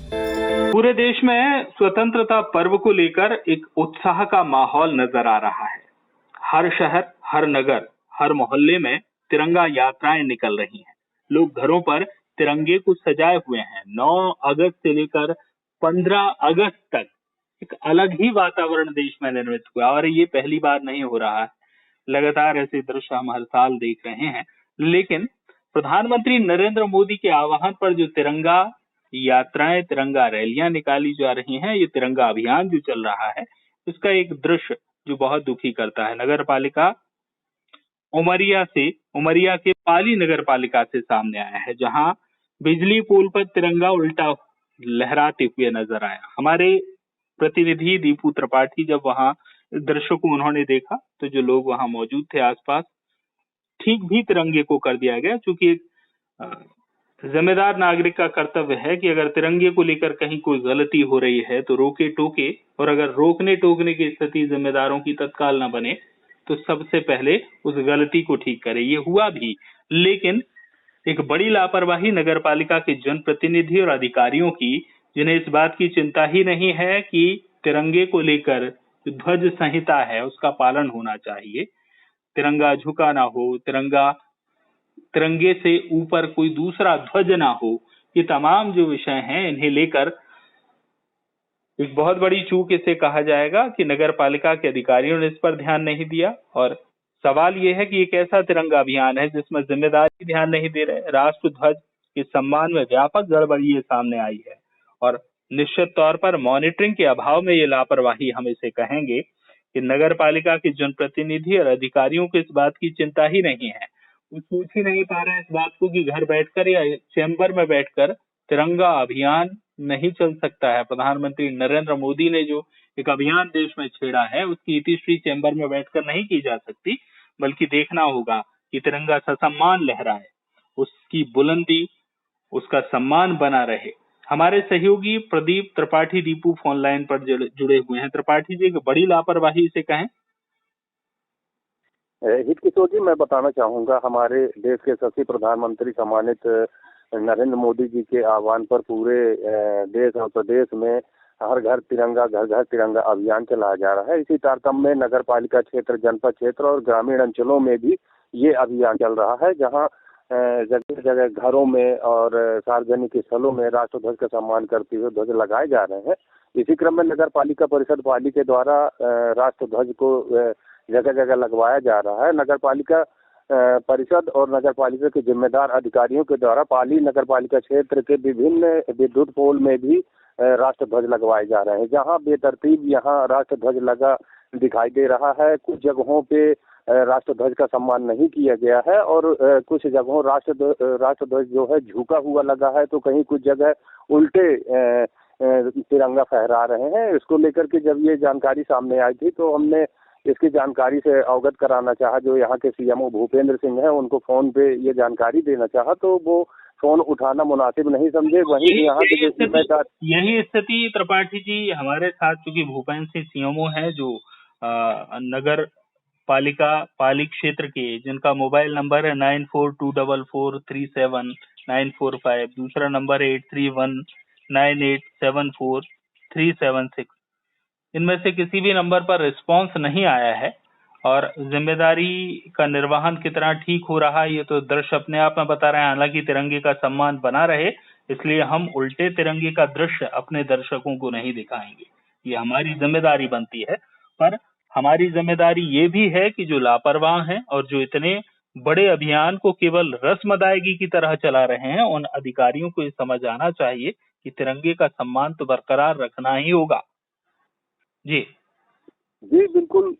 पूरे देश में स्वतंत्रता पर्व को लेकर एक उत्साह का माहौल नजर आ रहा है। हर शहर, हर नगर, हर मोहल्ले में तिरंगा यात्राएं निकल रही हैं। लोग घरों पर तिरंगे को सजाए हुए हैं। 9 अगस्त से लेकर 15 अगस्त तक एक अलग ही वातावरण देश में निर्मित हुआ और ये पहली बार नहीं हो रहा है। लगातार ऐसे दृश्य हम हर साल देख रहे हैं। लेकिन प्रधानमंत्री नरेंद्र मोदी के आह्वान पर जो तिरंगा यात्राएं, तिरंगा रैलियां निकाली जा रही हैं, ये तिरंगा अभियान जो चल रहा है, इसका एक दृश्य जो बहुत दुखी करता है। नगर पालिका उमरिया के पाली नगर पालिका से सामने आया है, जहां बिजली पोल पर तिरंगा उल्टा लहराते हुए नजर आया। हमारे प्रतिनिधि दीपू त्रिपाठी जब वहां दृश्य को उन्होंने देखा, तो जो लोग वहां मौजूद थे आसपास, ठीक भी तिरंगे को कर दिया गया, क्योंकि जिम्मेदार नागरिक का कर्तव्य है कि अगर तिरंगे को लेकर कहीं कोई गलती हो रही है तो रोके टोके, और अगर रोकने टोकने की स्थिति जिम्मेदारों की तत्काल न बने तो सबसे पहले उस गलती को ठीक करे। ये हुआ भी, लेकिन एक बड़ी लापरवाही नगर पालिका के जनप्रतिनिधि और अधिकारियों की, जिन्हें इस बात की चिंता ही नहीं है कि तिरंगे को लेकर जो ध्वज संहिता है उसका पालन होना चाहिए, तिरंगा झुका ना हो, तिरंगे से ऊपर कोई दूसरा ध्वज ना हो। ये तमाम जो विषय हैं, इन्हें लेकर एक बहुत बड़ी चूक इसे कहा जाएगा कि नगर पालिका के अधिकारियों ने इस पर ध्यान नहीं दिया। और सवाल ये है कि एक ऐसा तिरंगा अभियान है जिसमें जिम्मेदारी ध्यान नहीं दे रहे। राष्ट्र ध्वज के सम्मान में व्यापक गड़बड़ी ये सामने आई है और निश्चित तौर पर मॉनिटरिंग के अभाव में ये लापरवाही हम इसे कहेंगे कि नगर पालिका के जनप्रतिनिधि और अधिकारियों को इस बात की चिंता ही नहीं है। वो सोच ही नहीं पा रहे हैं इस बात को कि घर बैठकर या चैम्बर में बैठकर तिरंगा अभियान नहीं चल सकता है। प्रधानमंत्री नरेंद्र मोदी ने जो एक अभियान देश में छेड़ा है, उसकी इतिश्री चैम्बर में बैठकर नहीं की जा सकती, बल्कि देखना होगा कि तिरंगा ससम्मान लहराए, उसकी बुलंदी, उसका सम्मान बना रहे। हमारे सहयोगी प्रदीप त्रिपाठी दीपू फोन लाइन पर जुड़े हुए हैं। त्रिपाठी जी, बड़ी लापरवाही इसे कहें। हित किशोर जी, मैं बताना चाहूंगा, हमारे देश के सभी प्रधानमंत्री सम्मानित नरेंद्र मोदी जी के आह्वान पर पूरे देश और प्रदेश में हर घर तिरंगा, घर घर तिरंगा अभियान चलाया जा रहा है। इसी तारतम्य में नगर पालिका क्षेत्र, जनपद क्षेत्र और ग्रामीण अंचलों में भी ये अभियान चल रहा है, जहां जगह जगह घरों में और सार्वजनिक स्थलों में राष्ट्र ध्वज का सम्मान करते हुए ध्वज लगाए जा रहे हैं। इसी क्रम में नगर पालिका परिषद पाली के द्वारा राष्ट्र ध्वज को जगह जगह लगवाया जा रहा है। नगर पालिका परिषद और नगर पालिका के जिम्मेदार अधिकारियों के द्वारा पाली नगर पालिका क्षेत्र के विभिन्न विद्युत पोल में भी राष्ट्र ध्वज लगवाए जा रहे हैं, जहां बेतरतीब यहाँ राष्ट्र ध्वज लगा दिखाई दे रहा है। कुछ जगहों पे राष्ट्र ध्वज का सम्मान नहीं किया गया है और कुछ जगहों राष्ट्र ध्वज जो है झुका हुआ लगा है, तो कहीं कुछ जगह उल्टे तिरंगा फहरा रहे हैं। इसको लेकर के जब ये जानकारी सामने आई थी तो हमने इसकी जानकारी से अवगत कराना चाहा। जो यहाँ के सीएमओ भूपेंद्र सिंह है, उनको फोन पे ये जानकारी देना चाहा, तो वो फोन उठाना मुनासिब नहीं समझे। वहीं यहाँ के यही स्थिति त्रिपाठी जी हमारे साथ, चूंकि भूपेंद्र सिंह सीएमओ है जो नगर पालिका पाली क्षेत्र के, जिनका मोबाइल नंबर है 9424437945, दूसरा नंबर है 8319874376। इनमें से किसी भी नंबर पर रिस्पांस नहीं आया है और जिम्मेदारी का निर्वहन कितना ठीक हो रहा है ये तो दृश्य अपने आप में बता रहे हैं। हालांकि तिरंगे का सम्मान बना रहे, इसलिए हम उल्टे तिरंगे का दृश्य अपने दर्शकों को नहीं दिखाएंगे, ये हमारी जिम्मेदारी बनती है। पर हमारी जिम्मेदारी ये भी है कि जो लापरवाह हैं और जो इतने बड़े अभियान को केवल रस्म अदायगी की तरह चला रहे हैं, उन अधिकारियों को ये समझ आना चाहिए कि तिरंगे का सम्मान तो बरकरार रखना ही होगा। जी बिल्कुल,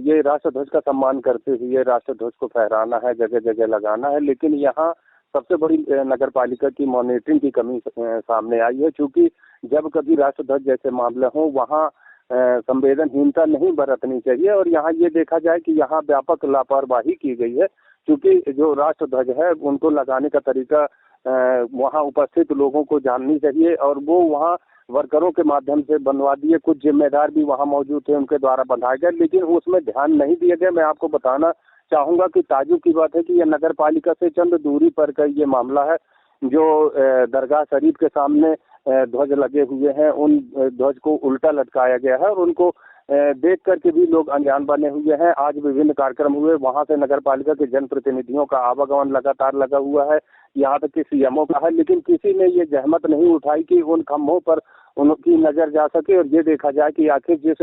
ये राष्ट्र ध्वज का सम्मान करते हुए राष्ट्र ध्वज को फहराना है, जगह जगह लगाना है। लेकिन यहाँ सबसे बड़ी नगर पालिका की मॉनिटरिंग की कमी सामने आई है, क्योंकि जब कभी राष्ट्र ध्वज जैसे मामले हों वहाँ संवेदनहीनता नहीं बरतनी चाहिए। और यहाँ ये देखा जाए कि यहाँ व्यापक लापरवाही की गई है, क्योंकि जो राष्ट्र ध्वज है उनको लगाने का तरीका वहाँ उपस्थित लोगों को जाननी चाहिए और वो वहाँ वर्करों के माध्यम से बनवा दिए। कुछ जिम्मेदार भी वहाँ मौजूद थे, उनके द्वारा बनाए गए, लेकिन उसमें ध्यान नहीं दिया गया। मैं आपको बताना चाहूंगा कि ताजुब की बात है कि यह नगर पालिका से चंद दूरी पर का ये मामला है, जो दरगाह शरीफ के सामने ध्वज लगे हुए हैं, उन ध्वज को उल्टा लटकाया गया है और उनको देख करके भी लोग अनजान बने हुए हैं। आज विभिन्न कार्यक्रम हुए, वहां से नगर पालिका के जनप्रतिनिधियों का आवागमन लगातार लगा हुआ है, यहाँ तक कि सीएमओ का है, लेकिन किसी ने ये जहमत नहीं उठाई कि उन खंभों पर उनकी नजर जा सके और ये देखा जाए कि आखिर जिस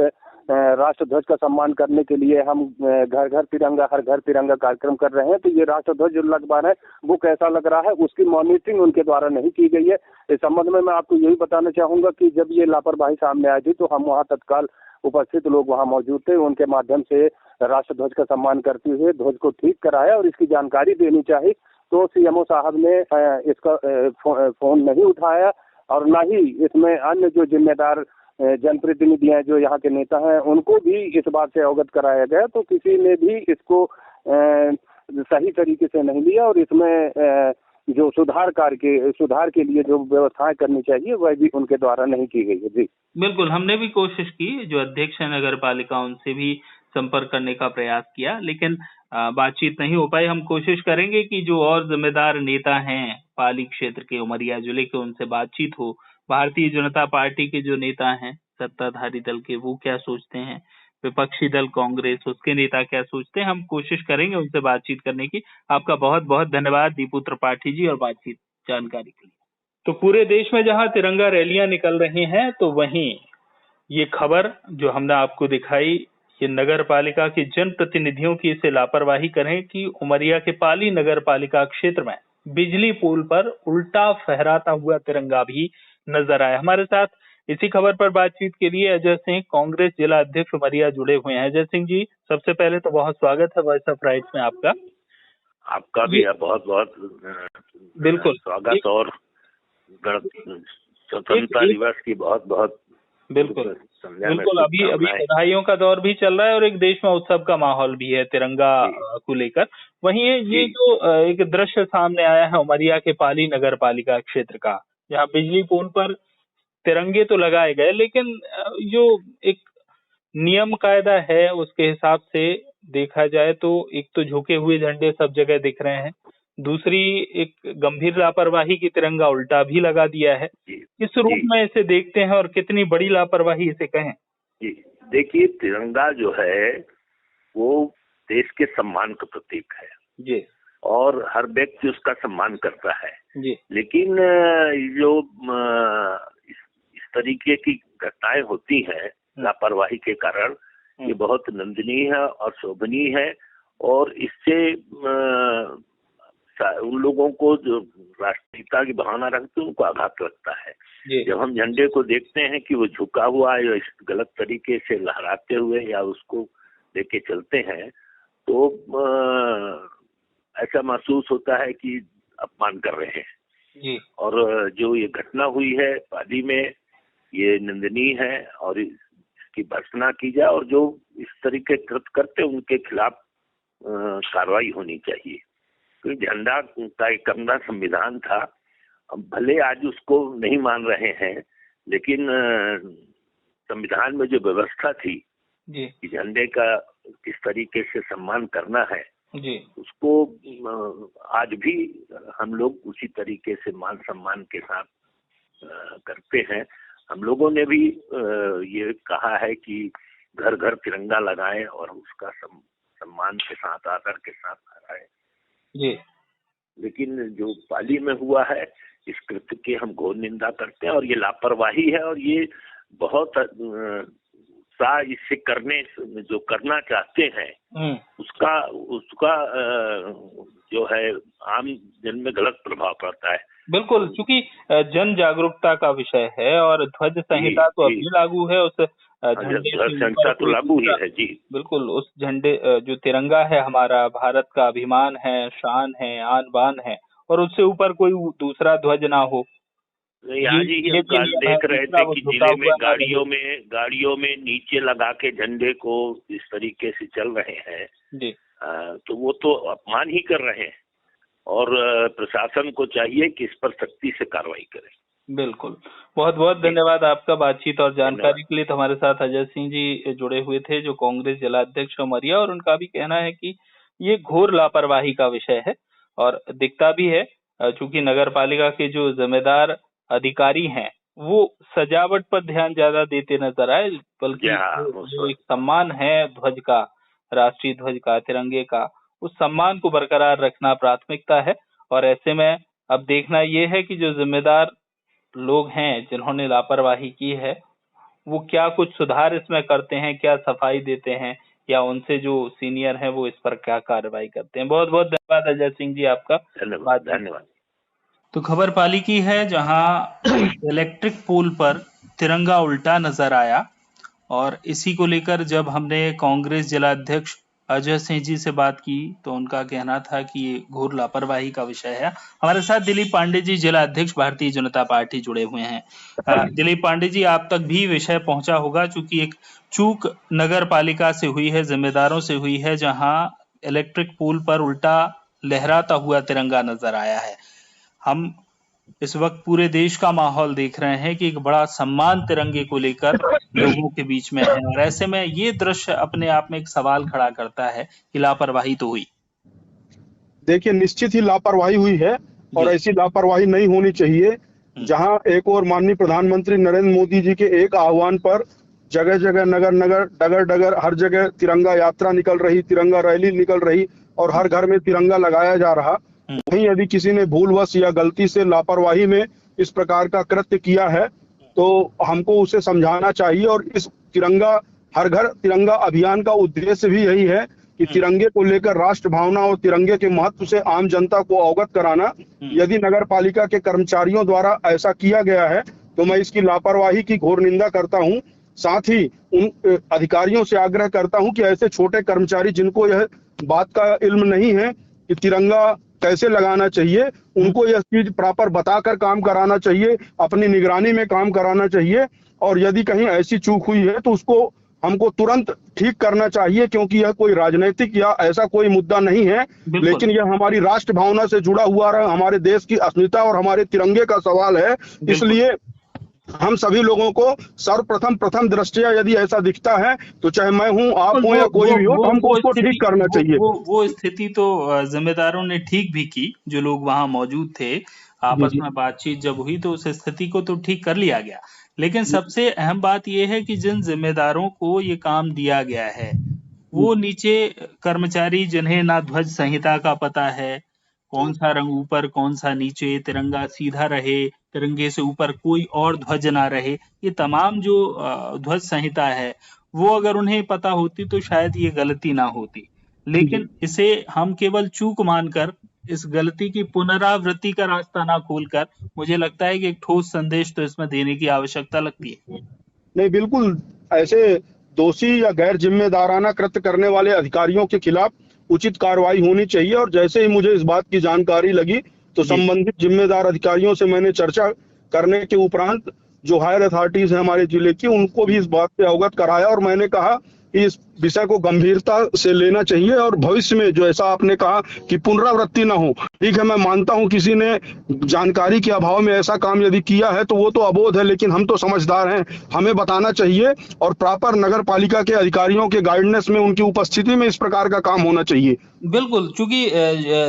राष्ट्र ध्वज का सम्मान करने के लिए हम घर घर तिरंगा हर घर तिरंगा कार्यक्रम कर रहे हैं, तो ये राष्ट्र ध्वज जो लगवा रहे हैं वो कैसा लग रहा है, उसकी मॉनिटरिंग उनके द्वारा नहीं की गई है। इस संबंध में मैं आपको यही बताना चाहूंगा कि जब ये लापरवाही सामने आई थी तो हम वहाँ तत्काल उपस्थित लोग वहाँ मौजूद थे, उनके माध्यम से राष्ट्र ध्वज का सम्मान करते हुए ध्वज को ठीक कराया और इसकी जानकारी देनी चाहिए। तो सीएमओ साहब ने इसका फोन नहीं उठाया और न ही इसमें अन्य जो जिम्मेदार जनप्रतिनिधि हैं, जो यहाँ के नेता हैं, उनको भी इस बात से अवगत कराया गया। तो किसी ने भी इसको सही तरीके से नहीं लिया और इसमें जो सुधार के लिए जो व्यवस्थाएं करनी चाहिए वह भी उनके द्वारा नहीं की गई है। जी बिल्कुल, हमने भी कोशिश की, जो अध्यक्ष है नगर पालिका उनसे भी संपर्क करने का प्रयास किया, लेकिन बातचीत नहीं हो पाई। हम कोशिश करेंगे कि जो और जिम्मेदार नेता हैं पाली क्षेत्र के, उमरिया जिले के, उनसे बातचीत हो। भारतीय जनता पार्टी के जो नेता हैं सत्ताधारी दल के, वो क्या सोचते हैं, विपक्षी दल कांग्रेस, उसके नेता क्या सोचते हैं, हम कोशिश करेंगे उनसे बातचीत करने की। आपका बहुत बहुत धन्यवाद दीपू त्रिपाठी जी और बातचीत जानकारी के लिए। तो पूरे देश में जहां तिरंगा रैलियां निकल रही हैं, तो वहीं ये खबर जो हमने आपको दिखाई, ये नगर पालिका के जनप्रतिनिधियों की इसे लापरवाही करें कि उमरिया के पाली नगर पालिका क्षेत्र में बिजली पोल पर उल्टा फहराता हुआ तिरंगा भी नजर आया। हमारे साथ इसी खबर पर बातचीत के लिए अजय सिंह, कांग्रेस जिला अध्यक्ष उमरिया, जुड़े हुए हैं। अजय सिंह जी, सबसे पहले तो बहुत स्वागत है वॉइस ऑफ राइट्स में आपका। आपका भी बहुत बहुत बिल्कुल स्वागत और स्वतंत्रता दिवस की बहुत बहुत बिल्कुल। अभी बधाइयों का दौर भी चल रहा है और एक देश में उत्सव का माहौल भी है तिरंगा को लेकर। वहीं ये जो एक दृश्य सामने आया है उमरिया के पाली नगर पालिका क्षेत्र का, जहाँ बिजली पोल पर तिरंगे तो लगाए गए, लेकिन जो एक नियम कायदा है उसके हिसाब से देखा जाए तो एक तो झुके हुए झंडे सब जगह दिख रहे हैं, दूसरी एक गंभीर लापरवाही की तिरंगा उल्टा भी लगा दिया है। किस रूप में इसे देखते हैं और कितनी बड़ी लापरवाही इसे कहें? जी देखिए, तिरंगा जो है वो देश के सम्मान का प्रतीक है जी, और हर व्यक्ति उसका सम्मान करता है जी। लेकिन जो इस तरीके की घटनाएं होती हैं लापरवाही के कारण, ये बहुत निंदनीय है और शोभनीय है और इससे उन लोगों को जो राष्ट्रीयता की भावना रखते हैं उनको आघात लगता है। जब हम झंडे को देखते हैं कि वो झुका हुआ है या इस गलत तरीके से लहराते हुए या उसको लेके चलते हैं, तो ऐसा महसूस होता है कि अपमान कर रहे हैं जी। और जो ये घटना हुई है पाली में, ये निंदनीय है और इसकी भर्त्सना की जाए और जो इस तरीके कृत्य करते उनके खिलाफ कार्रवाई होनी चाहिए। तो झंडा तय करना संविधान था, भले आज उसको नहीं मान रहे हैं, लेकिन संविधान में जो व्यवस्था थी कि झंडे का किस तरीके से सम्मान करना है जी, उसको आज भी हम लोग उसी तरीके से मान सम्मान के साथ करते हैं। हम लोगों ने भी ये कहा है कि घर घर तिरंगा लगाएं और उसका सम्मान के साथ, आदर के साथ कराएं जी। लेकिन जो पाली में हुआ है, इस कृत्य की हम घोर निंदा करते हैं और ये लापरवाही है और ये बहुत इससे जो करना चाहते हैं उसका जो है आम जन में गलत प्रभाव पड़ता है। बिल्कुल, क्योंकि जन जागरूकता का विषय है और ध्वज संहिता तो अभी लागू है, उस संहिता तो लागू ही है जी। बिल्कुल, उस झंडे जो तिरंगा है हमारा भारत का अभिमान है, शान है, आन बान है, और उससे ऊपर कोई दूसरा ध्वज ना हो। आज ही हम कल देख रहे थे कि जिले में गाड़ियों में नीचे लगा के झंडे को इस तरीके से चल रहे हैं जी। तो वो तो अपमान ही कर रहे हैं और प्रशासन को चाहिए कि इस पर सख्ती से कार्रवाई करे। बिल्कुल, बहुत बहुत धन्यवाद आपका बातचीत और जानकारी के लिए। तो हमारे साथ अजय सिंह जी जुड़े हुए थे, जो कांग्रेस जिला अध्यक्ष उमरिया, और उनका भी कहना है कि ये घोर लापरवाही का विषय है और दिखता भी है, चूंकि नगर पालिका के जो जिम्मेदार अधिकारी हैं वो सजावट पर ध्यान ज्यादा देते नजर आए, बल्कि जो एक सम्मान है ध्वज का, राष्ट्रीय ध्वज का, तिरंगे का, उस सम्मान को बरकरार रखना प्राथमिकता है। और ऐसे में अब देखना ये है कि जो जिम्मेदार लोग हैं जिन्होंने लापरवाही की है वो क्या कुछ सुधार इसमें करते हैं, क्या सफाई देते हैं, या उनसे जो सीनियर हैं वो इस पर क्या कार्रवाई करते हैं। बहुत बहुत धन्यवाद अजय सिंह जी आपका। धन्यवाद। तो खबर पाली की है, जहां इलेक्ट्रिक पोल पर तिरंगा उल्टा नजर आया, और इसी को लेकर जब हमने कांग्रेस जिला अध्यक्ष अजय सिंह जी से बात की तो उनका कहना था कि ये घोर लापरवाही का विषय है। हमारे साथ दिलीप पांडे जी, जिला अध्यक्ष भारतीय जनता पार्टी, जुड़े हुए हैं। दिलीप पांडे जी, आप तक भी विषय पहुंचा होगा, चूंकि एक चूक नगर पालिका से हुई है, जिम्मेदारों से हुई है, जहां इलेक्ट्रिक पोल पर उल्टा लहराता हुआ तिरंगा नजर आया है। हम इस वक्त पूरे देश का माहौल देख रहे हैं कि एक बड़ा सम्मान तिरंगे को लेकर लोगों के बीच में है, और ऐसे में ये दृश्य अपने आप में एक सवाल खड़ा करता है कि लापरवाही तो हुई। देखिए, निश्चित ही लापरवाही हुई है, और ऐसी लापरवाही नहीं होनी चाहिए। जहां एक और माननीय प्रधानमंत्री नरेंद्र मोदी जी के एक आह्वान पर जगह जगह, नगर नगर, डगर डगर, हर जगह तिरंगा यात्रा निकल रही, तिरंगा रैली निकल रही, और हर घर में तिरंगा लगाया जा रहा, वहीं यदि किसी ने भूलवश या गलती से लापरवाही में इस प्रकार का कृत्य किया है तो हमको उसे समझाना चाहिए। और इस तिरंगा हर घर तिरंगा अभियान का उद्देश्य भी यही है कि तिरंगे को लेकर राष्ट्र भावना और तिरंगे के महत्व से आम जनता को अवगत कराना। यदि नगर पालिका के कर्मचारियों द्वारा ऐसा किया गया है तो मैं इसकी लापरवाही की घोर निंदा करता हूं। साथ ही उन अधिकारियों से आग्रह करता हूं कि ऐसे छोटे कर्मचारी जिनको यह बात का इल्म नहीं है कि तिरंगा कैसे लगाना चाहिए, उनको यह चीज प्रॉपर बताकर काम कराना चाहिए, अपनी निगरानी में काम कराना चाहिए। और यदि कहीं ऐसी चूक हुई है तो उसको हमको तुरंत ठीक करना चाहिए, क्योंकि यह कोई राजनीतिक या ऐसा कोई मुद्दा नहीं है, लेकिन यह हमारी राष्ट्र भावना से जुड़ा हुआ हमारे देश की अस्मिता और हमारे तिरंगे का सवाल है। इसलिए हम सभी लोगों को सर्वप्रथम प्रथम दृष्टया यदि ऐसा दिखता है तो चाहे मैं हूं, आप हो या कोई भी हो, तो हमको उसको ठीक करना चाहिए। वो स्थिति तो जिम्मेदारों ने ठीक भी की, जो लोग वहां मौजूद थे, आपस में बातचीत जब हुई तो उस स्थिति को तो ठीक कर लिया गया। लेकिन सबसे अहम बात यह है कि जिन जिम्मेदारों को ये काम दिया गया है वो नीचे कर्मचारी, जिन्हें ना ध्वज संहिता का पता है, कौन सा रंग ऊपर कौन सा नीचे, तिरंगा सीधा रहे, तिरंगे से ऊपर कोई और ध्वज ना रहे, ये तमाम जो ध्वज संहिता है वो अगर उन्हें पता होती तो शायद ये गलती ना होती। लेकिन इसे हम केवल चूक मानकर इस गलती की पुनरावृत्ति का रास्ता ना खोलकर, मुझे लगता है कि एक ठोस संदेश तो इसमें देने की आवश्यकता लगती है। नहीं, बिल्कुल ऐसे दोषी या गैर जिम्मेदाराना कृत्य करने वाले अधिकारियों के खिलाफ उचित कार्रवाई होनी चाहिए। और जैसे ही मुझे इस बात की जानकारी लगी तो संबंधित जिम्मेदार अधिकारियों से मैंने चर्चा करने के उपरांत जो हायर अथॉरिटीज है हमारे जिले की, उनको भी इस बात से अवगत कराया, और मैंने कहा कि इस विषय को गंभीरता से लेना चाहिए और भविष्य में जो ऐसा आपने कहा कि पुनरावृत्ति ना हो। ठीक है, मैं मानता हूं किसी ने जानकारी के अभाव में ऐसा काम यदि किया है तो वो तो अबोध है, लेकिन हम तो समझदार हैं, हमें बताना चाहिए और प्रॉपर नगर पालिका के अधिकारियों के गाइडेंस में, उनकी उपस्थिति में इस प्रकार का काम होना चाहिए। बिल्कुल, क्योंकि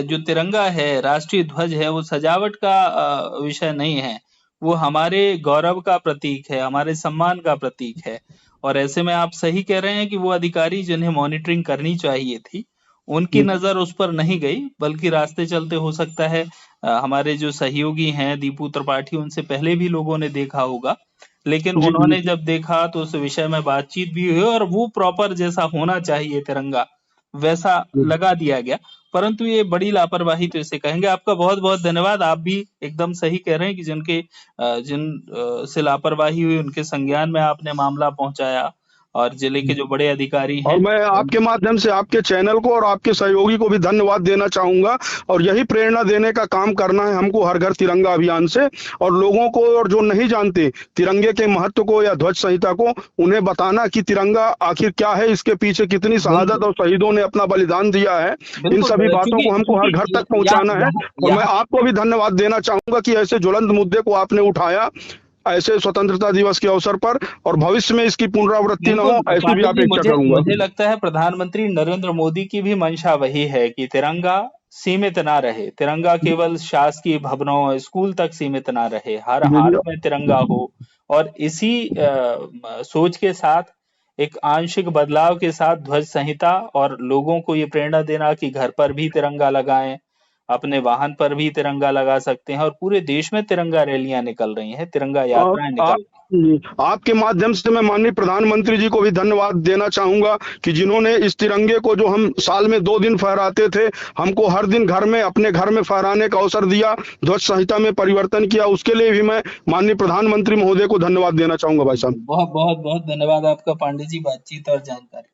जो तिरंगा है, राष्ट्रीय ध्वज है, वो सजावट का विषय नहीं है, वो हमारे गौरव का प्रतीक है, हमारे सम्मान का प्रतीक है। और ऐसे में आप सही कह रहे हैं कि वो अधिकारी जिन्हें मॉनिटरिंग करनी चाहिए थी, उनकी नजर उस पर नहीं गई, बल्कि रास्ते चलते हो सकता है हमारे जो सहयोगी हैं दीपू त्रिपाठी, उनसे पहले भी लोगों ने देखा होगा, लेकिन उन्होंने जब देखा तो उस विषय में बातचीत भी हुई और वो प्रॉपर जैसा होना चाहिए तिरंगा वैसा लगा दिया गया। परंतु ये बड़ी लापरवाही तो इसे कहेंगे। आपका बहुत बहुत धन्यवाद। आप भी एकदम सही कह रहे हैं कि जिन से लापरवाही हुई उनके संज्ञान में आपने मामला पहुंचाया, और जिले के जो बड़े अधिकारी हैं। और मैं आपके माध्यम से आपके चैनल को और आपके सहयोगी को भी धन्यवाद देना चाहूंगा, और यही प्रेरणा देने का काम करना है हमको हर घर तिरंगा अभियान से, और लोगों को, और जो नहीं जानते तिरंगे के महत्व को या ध्वज संहिता को, उन्हें बताना कि तिरंगा आखिर क्या है, इसके पीछे कितनी शहादत और शहीदों ने अपना बलिदान दिया है। इन सभी बातों को हमको हर घर तक पहुंचाना है। और मैं आपको भी धन्यवाद देना चाहूंगा कि ऐसे ज्वलंत मुद्दे को आपने उठाया ऐसे स्वतंत्रता दिवस के अवसर पर, और भविष्य में इसकी पुनरावृत्ति न हो ऐसी भी अपेक्षा करूंगा। मुझे लगता है प्रधानमंत्री नरेंद्र मोदी की भी मंशा वही है कि तिरंगा सीमित ना रहे, तिरंगा केवल शासकीय भवनों स्कूल तक सीमित ना रहे, हर हाल में तिरंगा हो। और इसी सोच के साथ एक आंशिक बदलाव के साथ ध्वज संहिता और लोगों को ये प्रेरणा देना कि घर पर भी तिरंगा लगाएं, अपने वाहन पर भी तिरंगा लगा सकते हैं, और पूरे देश में तिरंगा रैलियां निकल रही हैं, तिरंगा यात्राएं निकल आपके माध्यम से मैं माननीय प्रधानमंत्री जी को भी धन्यवाद देना चाहूंगा कि जिन्होंने इस तिरंगे को, जो हम साल में 2 दिन फहराते थे, हमको हर दिन घर में अपने घर में फहराने का अवसर दिया, ध्वज संहिता में परिवर्तन किया, उसके लिए भी मैं माननीय प्रधानमंत्री महोदय को धन्यवाद देना चाहूंगा। भाई साहब बहुत बहुत बहुत धन्यवाद आपका पांडे जी, बातचीत और जानकारी।